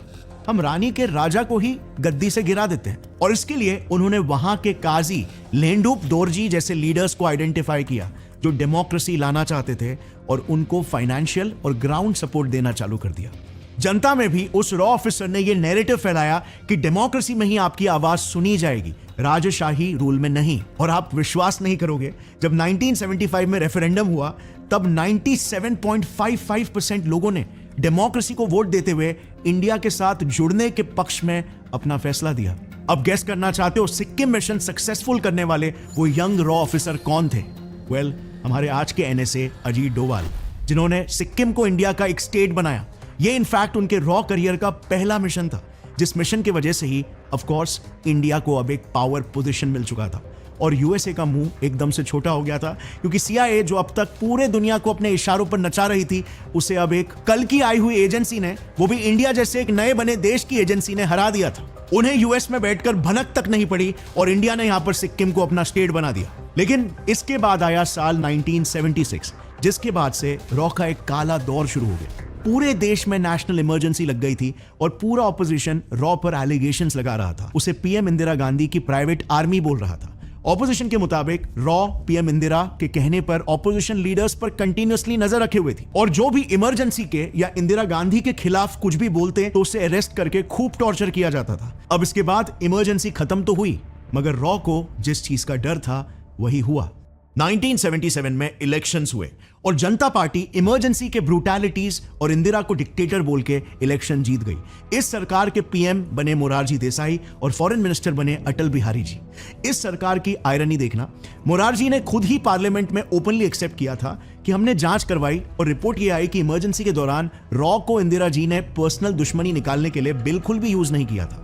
हम रानी के राजा को ही गद्दी से गिरा देते हैं। और इसके लिए उन्होंने वहां के काजी लेंडुप दोरजी जैसे लीडर्स को आइडेंटिफाई किया जो डेमोक्रेसी लाना चाहते थे और उनको फाइनेंशियल और ग्राउंड सपोर्ट देना चालू कर दिया। जनता में भी उस रॉ ऑफिसर ने यह नैरेटिव फैलाया कि डेमोक्रेसी में ही आपकी आवाज सुनी जाएगी, राजशाही रूल में नहीं। और आप विश्वास नहीं करोगे, जब 1975 में रेफरेंडम हुआ तब 97.55% लोगों ने डेमोक्रेसी को वोट देते हुए इंडिया के साथ जुड़ने के पक्ष में अपना फैसला दिया। अब गेस करना चाहते हो सिक्किम मिशन सक्सेसफुल करने वाले वो यंग रॉ ऑफिसर कौन थे? वेल, हमारे आज के NSA अजीत डोवाल, जिन्होंने सिक्किम को इंडिया का एक स्टेट बनाया। ये इनफैक्ट उनके रॉ करियर का पहला मिशन था, जिस मिशन की वजह से ही ऑफ कोर्स इंडिया को अब एक पावर पोजीशन मिल चुका था और USA का मुंह एकदम से छोटा हो गया था, क्योंकि CIA जो अब तक पूरे दुनिया को अपने इशारों पर नचा रही थी, उसे अब एक कल की आई हुई एजेंसी ने, वो भी इंडिया जैसे एक नए बने देश की एजेंसी ने हरा दिया था। उन्हें US में बैठकर भनक तक नहीं पड़ी और इंडिया ने यहां पर सिक्किम को अपना स्टेट बना दिया। लेकिन इसके बाद आया साल 1976, जिसके बाद से रॉ का एक काला दौर शुरू हो गया। पूरे देश में नेशनल इमरजेंसी लग गई थी और पूरा ऑपोजिशन रॉ पर एलिगेशंस लगा रहा था। उसे PM इंदिरा गांधी की प्राइवेट आर्मी बोल रहा था। ऑपोजिशन के मुताबिक रॉ PM इंदिरा के कहने पर ऑपोजिशन लीडर्स पर कंटिन्यूअसली नजर रखे हुए थी और जो भी इमरजेंसी के या इंदिरा गांधी के खिलाफ कुछ भी बोलते तो उसे अरेस्ट करके खूब टॉर्चर किया जाता था। अब इसके बाद इमरजेंसी खत्म तो हुई, मगर रॉ को जिस चीज का डर था वही हुआ। 1977 में इलेक्शंस हुए और जनता पार्टी इमरजेंसी के ब्रूटैलिटीज और इंदिरा को डिक्टेटर बोल के इलेक्शन जीत गई। इस सरकार के PM बने मोरारजी देसाई और फॉरेन मिनिस्टर बने अटल बिहारी जी। इस सरकार की आयरनी देखना, मोरारजी ने खुद ही पार्लियामेंट में ओपनली एक्सेप्ट किया था कि हमने जांच करवाई और रिपोर्ट ये आई कि इमरजेंसी के दौरान रॉ को इंदिरा जी ने पर्सनल दुश्मनी निकालने के लिए बिल्कुल भी यूज नहीं किया था।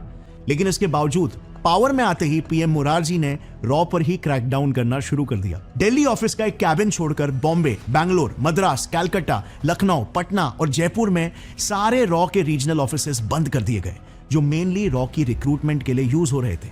लेकिन इसके बावजूद पावर में आते ही PM मोरारजी ने रॉ पर ही क्रैकडाउन करना शुरू कर दिया। दिल्ली ऑफिस का एक कैबिन छोड़कर बॉम्बे, बैंगलोर, मद्रास, कलकत्ता, लखनऊ, पटना और जयपुर में सारे रॉ के रीजनल ऑफिसेस बंद कर दिए गए, जो मेनली रॉ की रिक्रूटमेंट के लिए यूज हो रहे थे।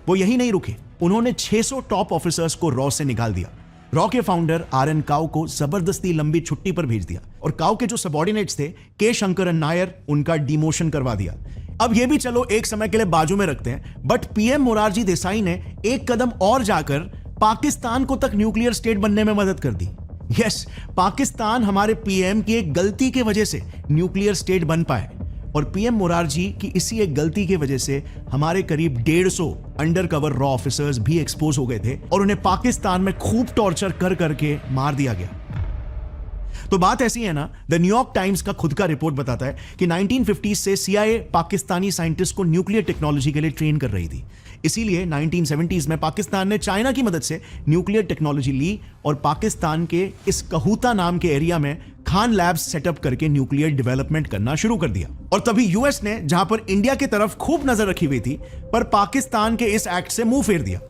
वो यही नहीं रुके, उन्होंने 600 टॉप ऑफिसर्स को रॉ से निकाल दिया। रॉ के फाउंडर RN काउ को जबरदस्ती लंबी छुट्टी पर भेज दिया और काउ के जो सबॉर्डिनेट्स थे K शंकरन नायर, उनका डिमोशन करवा दिया। अब ये भी चलो एक समय के लिए बाजू में रखते हैं, बट PM मोरारजी देसाई ने एक कदम और जाकर पाकिस्तान को तक न्यूक्लियर स्टेट बनने में मदद कर दी। यस, पाकिस्तान हमारे PM की एक गलती की वजह से न्यूक्लियर स्टेट बन पाए और PM मोरारजी की इसी एक गलती की वजह से हमारे करीब 150 अंडरकवर रॉ ऑफिसर्स भी एक्सपोज हो गए थे और उन्हें पाकिस्तान में खूब टॉर्चर कर करके मार दिया गया। तो बात ऐसी है ना, द न्यूयॉर्क टाइम्स का खुद का रिपोर्ट बताता है कि 1950 से CIA पाकिस्तानी साइंटिस्ट को न्यूक्लियर टेक्नोलॉजी के लिए ट्रेन कर रही थी। इसीलिए 1970s में पाकिस्तान ने चाइना की मदद से न्यूक्लियर टेक्नोलॉजी ली और पाकिस्तान के इस कहूता नाम के एरिया में खान लैब्स सेटअप करके न्यूक्लियर डेवलपमेंट करना शुरू कर दिया। और तभी US ने, जहां पर इंडिया की तरफ खूब नजर रखी हुई थी, पर पाकिस्तान के इस एक्ट से मुंह फेर दिया।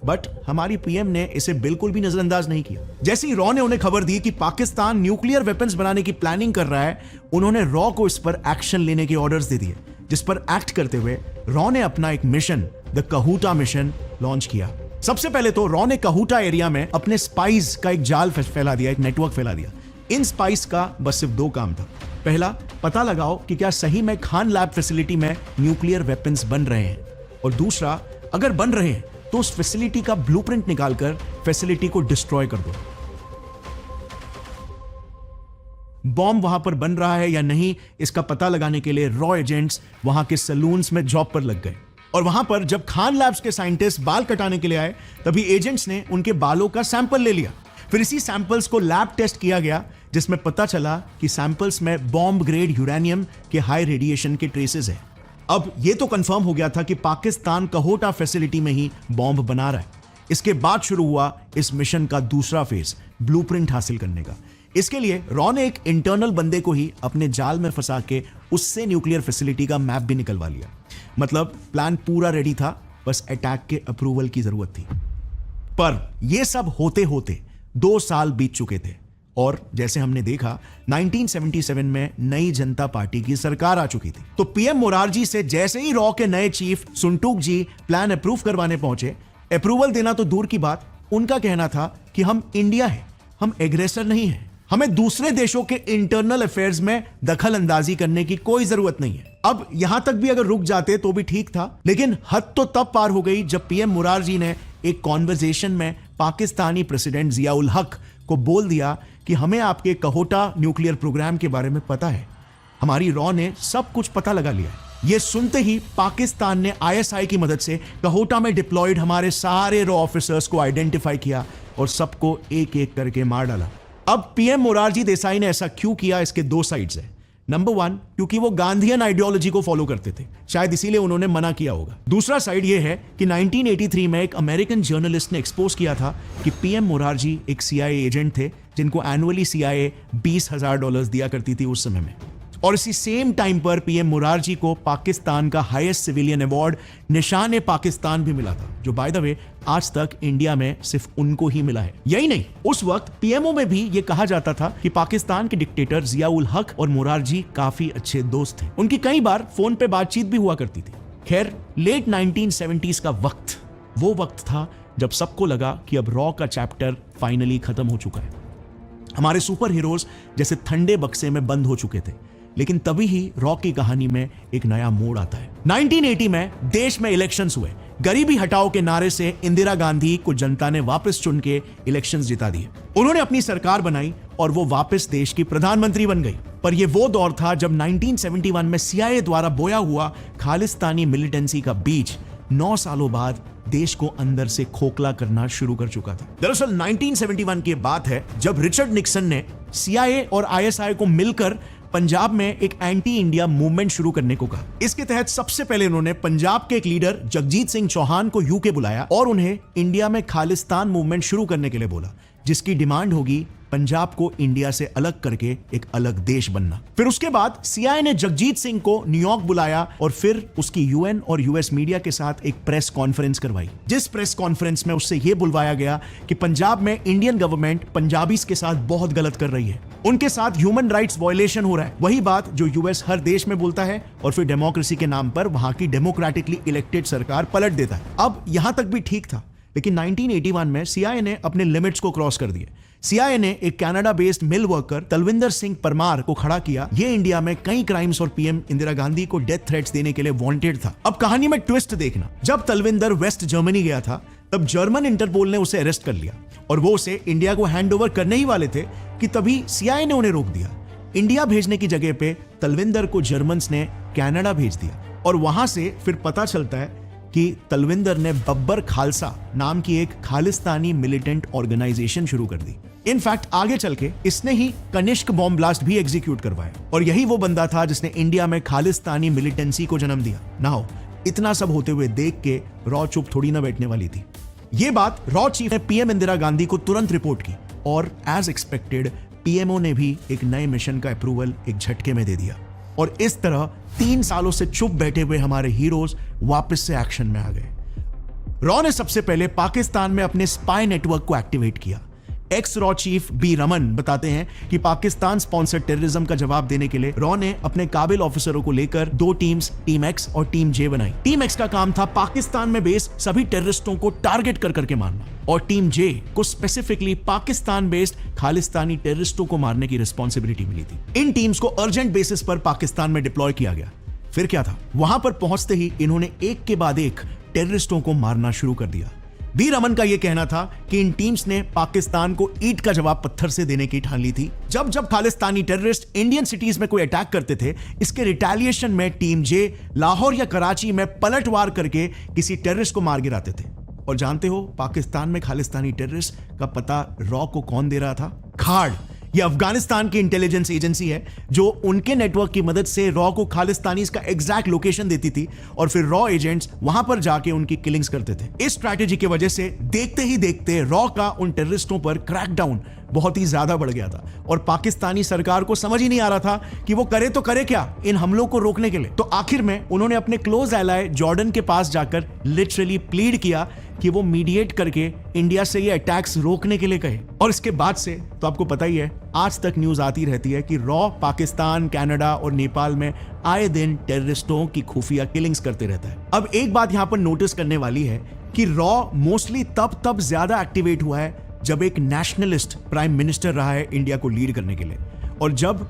बट हमारी PM ने इसे बिल्कुल भी नजरअंदाज नहीं किया। जैसे ही रॉ ने उन्हें खबर दी कि पाकिस्तान न्यूक्लियर वेपन्स बनाने की प्लानिंग कर रहा है, उन्होंने रॉ को इस पर एक्शन लेने के ऑर्डर्स दे दिए, जिस पर एक्ट करते हुए रॉ ने अपना एक mission, the Kahuta mission, launch किया। सबसे पहले तो रॉ ने कहूटा एरिया में अपने स्पाइस का एक जाल फैला दिया, एक नेटवर्क फैला दिया। इन स्पाइस का बस सिर्फ 2 काम था। पहला, पता लगाओ कि क्या सही में खान लैब फैसिलिटी में न्यूक्लियर वेपन्स बन रहे हैं, और दूसरा, अगर बन रहे हैं तो उस फैसिलिटी का ब्लूप्रिंट निकालकर फैसिलिटी को डिस्ट्रॉय कर दो। बॉम्ब वहां पर बन रहा है या नहीं, इसका पता लगाने के लिए रॉ एजेंट्स वहां के सलून्स में जॉब पर लग गए। और वहां पर जब खान लैब्स के साइंटिस्ट बाल कटाने के लिए आए, तभी एजेंट्स ने उनके बालों का सैंपल ले लिया। फिर इसी सैंपल्स को लैब टेस्ट किया गया, जिसमें पता चला कि सैंपल्स में बॉम्ब ग्रेड यूरेनियम के हाई रेडिएशन के ट्रेसेस हैं। अब यह तो कंफर्म हो गया था कि पाकिस्तान कहूटा फैसिलिटी में ही बॉम्ब बना रहा है। इसके बाद शुरू हुआ इस मिशन का दूसरा फेज, ब्लूप्रिंट हासिल करने का। इसके लिए रॉ ने एक इंटरनल बंदे को ही अपने जाल में फंसा के उससे न्यूक्लियर फैसिलिटी का मैप भी निकलवा लिया। मतलब प्लान पूरा रेडी था, बस अटैक के अप्रूवल की जरूरत थी। पर यह सब होते होते 2 साल बीत चुके थे और जैसे हमने देखा 1977 में नई जनता पार्टी की सरकार आ चुकी थी। तो PM मोरारजी से जैसे ही रॉ के नए चीफ सुनटूक जी प्लान अप्रूव करवाने पहुंचे, अप्रूवल देना तो दूर की बात, उनका कहना था कि हम इंडिया है, हम एग्रेसर नहीं है, हमें दूसरे देशों के इंटरनल अफेयर्स में दखल अंदाजी करने की कोई जरूरत नहीं है। अब यहां तक भी अगर रुक जाते तो भी ठीक था, लेकिन हद तो तब पार हो गई जब पीएम मुरारजी ने एक कॉन्वर्सेशन में पाकिस्तानी प्रेसिडेंट जियाउल हक को बोल दिया कि हमें आपके कहोटा न्यूक्लियर प्रोग्राम के बारे में पता है, हमारी रॉ ने सब कुछ पता लगा लिया है। यह सुनते ही पाकिस्तान ने आईएसआई की मदद से कहोटा में डिप्लॉयड हमारे सारे रॉ ऑफिसर्स को आइडेंटिफाई किया और सबको एक एक करके मार डाला। अब पीएम मोरारजी देसाई ने ऐसा क्यों किया, इसके दो साइड्स हैं। नंबर 1, क्योंकि वो गांधीयन आइडियोलॉजी को फॉलो करते थे, शायद इसीलिए उन्होंने मना किया होगा। दूसरा साइड ये है कि 1983 में एक अमेरिकन जर्नलिस्ट ने एक्सपोज किया था कि पीएम मोरारजी एक सीआईए एजेंट थे जिनको एनुअली सीआईए $20,000 दिया करती थी उस समय में। और इसी सेम टाइम पर पीएम मुरारजी को पाकिस्तान का हाईएस्ट सिविलियन अवार्ड निशान पाकिस्तान भी मिला था, जो बाय द वे आज तक इंडिया में सिर्फ उनको ही मिला है। यही नहीं, उस वक्त पीएमओ में भी यह कहा जाता था कि पाकिस्तान के डिक्टेटर जियाउल हक और मुरारजी काफी अच्छे दोस्त थे। उनकी कई बार फोन पे बातचीत भी हुआ करती थी। खैर, लेट 1970s का वक्त वो वक्त था जब सबको लगा कि अब रॉ का चैप्टर फाइनली खत्म हो चुका है। हमारे सुपर हीरोज जैसे ठंडे बक्से में बंद हो चुके थे, लेकिन तभी ही रॉ की कहानी में एक नया मोड़ आता है। 1980 में देश में इलेक्शंस हुए। गरीबी हटाओ के नारे से इंदिरा गांधी को जनता ने वापस चुन के इलेक्शंस जिता दिए। उन्होंने अपनी सरकार बनाई और वो वापस देश की प्रधानमंत्री बन गई। पर यह वो दौर था जब 1971 में सीआईए द्वारा बोया हुआ खालिस्तानी मिलिटेंसी का बीज 9 सालों बाद देश को अंदर से खोखला करना शुरू कर चुका था। दरअसल 1971 की बात है जब रिचर्ड निक्सन ने सीआईए और आईएसआई को मिलकर पंजाब में एक एंटी इंडिया मूवमेंट शुरू करने को कहा। इसके तहत सबसे पहले उन्होंने पंजाब के एक लीडर जगजीत सिंह चौहान को यूके बुलाया और उन्हें इंडिया में खालिस्तान मूवमेंट शुरू करने के लिए बोला, जिसकी डिमांड होगी पंजाब को इंडिया से अलग करके एक अलग देश बनना। फिर उसके बाद सीआईए ने जगजीत सिंह को न्यूयॉर्क बुलाया और फिर उसकी यूएन और यूएस मीडिया के साथ एक प्रेस कॉन्फ्रेंस करवाई, जिस प्रेस कॉन्फ्रेंस में उससे यह बुलवाया गया कि पंजाब में इंडियन गवर्नमेंट पंजाबीज के साथ बहुत गलत कर रही है, उनके साथ ह्यूमन राइट्स वायलेशन हो रहा है। वही बात जो यूएस हर देश में बोलता है और फिर डेमोक्रेसी के नाम पर वहां की डेमोक्रेटिकली इलेक्टेड सरकार पलट देता है। अब यहां तक भी ठीक था, लेकिन 1981 में सीआईए ने अपने लिमिट्स को क्रॉस कर दिए। सीआईए ने एक Canada based mill worker Talwinder Singh Parmar को खड़ा किया। ये इंडिया में कई क्राइम्स और पीएम इंदिरा गांधी को डेथ थ्रेट्स देने के लिए वांटेड था। अब कहानी में ट्विस्ट देखना, जब तलविंदर वेस्ट जर्मनी गया था तब जर्मन इंटरपोल ने उसे अरेस्ट कर लिया और वो उसे इंडिया को हैंडओवर करने ही वाले थे कि तभी सीआईए ने उन्हें रोक दिया। इंडिया भेजने की जगह पे तलविंदर को जर्मन्स ने कनाडा भेज दिया और वहां से फिर पता चलता है कि तलविंदर ने बब्बर खालसा नाम की एक खालिस्तानी मिलिटेंट ऑर्गेनाइजेशन शुरू कर दी। इनफैक्ट आगे चल के इसने ही कनिष्क बॉम्ब ब्लास्ट भी एग्जीक्यूट करवाया और यही वो बंदा था जिसने इंडिया में खालिस्तानी मिलिटेंसी को जन्म दिया। नाउ इतना सब होते हुए देख के रॉ चुप थोड़ी ना बैठने वाली थी। ये बात रॉ चीफ ने पीएम इंदिरा गांधी को तुरंत रिपोर्ट की और एज एक्सपेक्टेड पीएमओ ने भी एक नए मिशन का अप्रूवल एक झटके में दे दिया और इस तरह 3 सालों से चुप बैठे हुए हमारे हीरोज वापस से एक्शन में आ गए। रॉ ने सबसे पहले पाकिस्तान में अपने स्पाई नेटवर्क को एक्टिवेट किया। एक्स रॉ चीफ बी रमन बताते हैं कि पाकिस्तान स्पॉन्सर्ड टेररिज्म का जवाब देने के लिए रॉ ने अपने काबिल ऑफिसरों को लेकर 2 टीम्स, टीम एक्स और टीम जे बनाई। टीम एक्स का काम था पाकिस्तान में बेस्ड सभी टेररिस्टों को टारगेट कर करके मारना और टीम जे को स्पेसिफिकली पाकिस्तान बेस्ड खालिस्तानी टेररिस्टों को मारने की रिस्पॉन्सिबिलिटी मिली थी। इन टीम्स को अर्जेंट बेसिस पर पाकिस्तान में डिप्लॉय किया गया। फिर क्या था, वहां पर पहुंचते ही इन्होंने एक के बाद एक टेररिस्टों को मारना शुरू कर दिया। बी रमन का यह कहना था कि इन टीम्स ने पाकिस्तान को ईंट का जवाब पत्थर से देने की ठान ली थी। जब जब खालिस्तानी टेररिस्ट इंडियन सिटीज में कोई अटैक करते थे, इसके रिटेलिएशन में टीम जे लाहौर या कराची में पलटवार करके किसी टेररिस्ट को मार गिराते थे। और जानते हो पाकिस्तान में खालिस्तानी टेररिस्ट का पता रॉ को कौन दे रहा था? खाड़। यह अफगानिस्तान की इंटेलिजेंस एजेंसी है जो उनके नेटवर्क की मदद से रॉ को खालिस्तानीज का एग्जैक्ट लोकेशन देती थी और फिर रॉ एजेंट्स वहां पर जाके उनकी किलिंग्स करते थे। इस स्ट्रैटेजी की वजह से देखते ही देखते रॉ का उन टेररिस्टों पर क्रैकडाउन बहुत ही ज्यादा बढ़ गया था और पाकिस्तानी सरकार को समझ ही नहीं आ रहा था कि वो करे तो करे क्या इन हमलों को रोकने के लिए। तो आखिर में उन्होंने अपने क्लोज एलाय जॉर्डन के पास जाकर लिटरली प्लीड किया कि वो मीडिएट करके इंडिया से ये अटैक्स रोकने के लिए कहे। और इसके बाद से तो आपको पता ही है, आज तक न्यूज आती रहती है कि रॉ पाकिस्तान, कनाडा और नेपाल में आए दिन टेररिस्टों की खुफिया किलिंग्स करते रहता है। अब एक बात यहां पर नोटिस करने वाली है कि रॉ मोस्टली तब ज्यादा एक्टिवेट हुआ है जब एक नेशनलिस्ट प्राइम मिनिस्टर रहा है इंडिया को लीड करने के लिए, और जब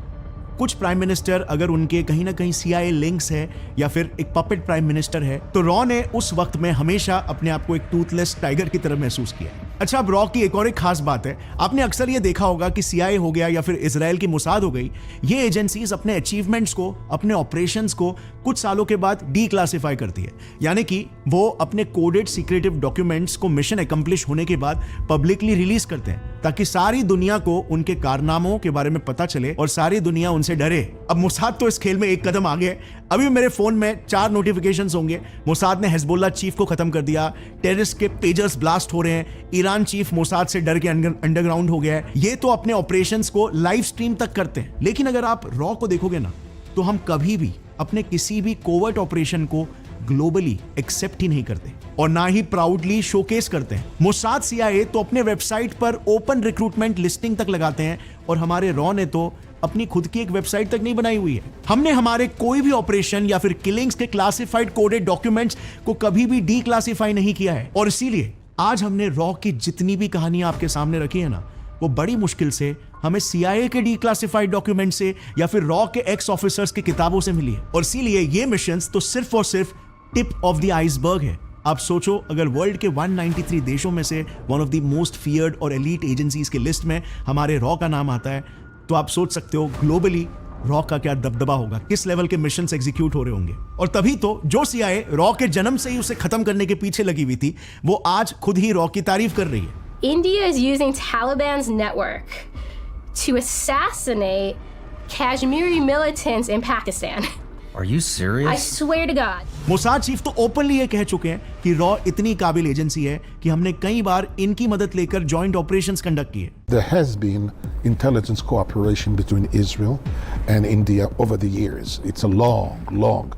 कुछ प्राइम मिनिस्टर अगर उनके कहीं ना कहीं CIA लिंक्स है या फिर एक पपेट प्राइम मिनिस्टर है, तो रॉ ने उस वक्त में हमेशा अपने आप को एक टूथलेस टाइगर की तरह महसूस किया। अच्छा, अब रॉ की एक और एक खास बात है, आपने अक्सर ये देखा होगा कि CIA हो गया या फिर इजराइल की मोसाद हो गई, ये एजेंसीज अपने अचीवमेंट्स को, अपने ऑपरेशंस को कुछ सालों के बाद डीक्लासिफाई करती है, यानी कि वो अपने कोडेड सीक्रेटिव डॉक्यूमेंट्स को मिशन एकम्प्लिश होने के बाद पब्लिकली रिलीज करते हैं, ताकि सारी दुनिया को उनके कारनामों के बारे में पता चले और सारी दुनिया उनसे डरे। अब मोसाद तो इस खेल में एक कदम आगे है। अभी मेरे फोन में 4 नोटिफिकेशंस होंगे, मोसाद ने हिजबुल्लाह चीफ को खत्म कर दिया, टेररिस्ट के पेजर्स ब्लास्ट हो रहे हैं, ईरान चीफ मोसाद से डर के अंडरग्राउंड हो गया है। ये तो अपने ऑपरेशंस को लाइव स्ट्रीम तक करते हैं, लेकिन अगर आप रॉ को देखोगे ना, तो हम कभी भी अपने किसी भी कोवर्ट ऑपरेशन को ग्लोबली एक्सेप्ट ही नहीं करते और ना ही प्राउडली शोकेस करते हैं। मोसाद CIA तो अपने वेबसाइट पर ओपन रिक्रूटमेंट लिस्टिंग तक लगाते हैं, और हमारे रॉ ने तो अपनी खुद की एक वेबसाइट तक नहीं बनाई हुई है। हमने हमारे कोई भी ऑपरेशन या फिर किलिंग्स के क्लासिफाइड कोडेड डॉक्यूमेंट्स को कभी भी डीक्लासिफाई नहीं किया है, और इसीलिए आज हमने रॉ की जितनी भी कहानियां आपके सामने रखी है ना, वो बड़ी मुश्किल से हमें CIA के डीक्लासिफाइड डॉक्यूमेंट से या फिर रॉ के एक्स ऑफिसर्स की किताबों से मिली है। और इसीलिए ये मिशंस तो सिर्फ और सिर्फ टिप ऑफ द आइसबर्ग है। आप सोचो, अगर वर्ल्ड के 193 देशों में से one of the most feared और एलीट एजेंसीज के लिस्ट में हमारे रॉ का नाम आता है, तो आप सोच सकते हो ग्लोबली रॉ का क्या दबदबा होगा, किस लेवल के मिशंस एग्जीक्यूट हो रहे होंगे। और तभी तो जो CIA रॉ के जन्म से ही उसे खत्म करने के पीछे लगी हुई थी, वो आज खुद ही रॉ की तारीफ कर रही है। India is using Taliban's network to assassinate Kashmiri militants in Pakistan. Are you serious? I swear to God. Mossad chief तो ओपनली ये कह चुके हैं कि रॉ इतनी काबिल एजेंसी है कि हमने कई बार इनकी मदद लेकर जॉइंट ऑपरेशंस कंडक्ट किए। There has been intelligence cooperation between Israel and India over the years. It's a long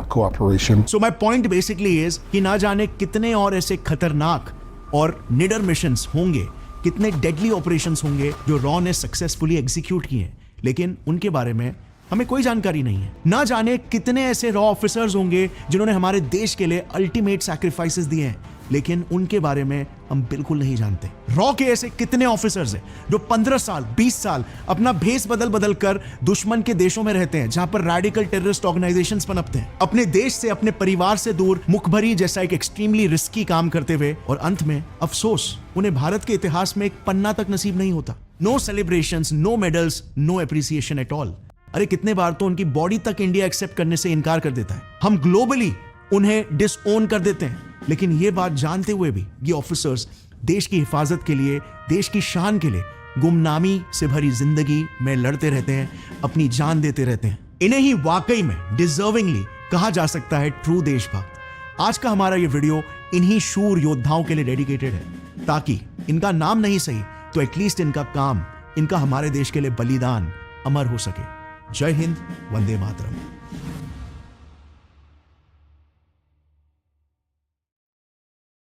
cooperation. So my point basically is कि ना जाने कितने और ऐसे खतरनाक और निडर मिशंस होंगे, कितने डेडली ऑपरेशंस होंगे जो रॉ ने सक्सेसफुली एग्जीक्यूट किए हैं, लेकिन उनके बारे में हमें कोई जानकारी नहीं है। ना जाने कितने ऐसे रॉ ऑफिसर्स होंगे जिन्होंने हमारे देश के लिए अल्टीमेट सैक्रिफाइसेस दिए हैं, लेकिन उनके बारे में हम बिल्कुल नहीं जानते। रॉ के ऐसे कितने ऑफिसर्स हैं जो 15 साल 20 साल अपना भेस बदल कर दुश्मन के देशों में रहते हैं, जहां पर रेडिकल टेररिस्ट ऑर्गेनाइजेशंस पनपते हैं, अपने देश से, अपने परिवार से दूर मुखभरी जैसा एक एक्सट्रीमली रिस्की काम करते हुए, और अंत में अफसोस उन्हें भारत के इतिहास में एक पन्ना तक नसीब नहीं होता। No celebrations, no medals, no appreciation at all. अरे कितने बार तो उनकी बॉडी तक इंडिया एक्सेप्ट करने से इनकार कर देता है। हम ग्लोबली उन्हें डिसओन कर देते हैं, लेकिन ये बात जानते हुए भी ये ऑफिसर्स देश की हिफाजत के लिए, देश की शान के लिए गुमनामी से भरी जिंदगी में लड़ते रहते हैं, अपनी जान देते रहते हैं। इन्हें ही वाकई में डिजर्विंगली कहा जा सकता है ट्रू देशभक्त। आज का हमारा ये वीडियो इन्हीं शूर योद्धाओं के लिए डेडिकेटेड है, ताकि इनका नाम नहीं सही तो एटलीस्ट इनका काम, इनका हमारे देश के लिए बलिदान अमर हो सके। जय हिंद, वंदे मातरम।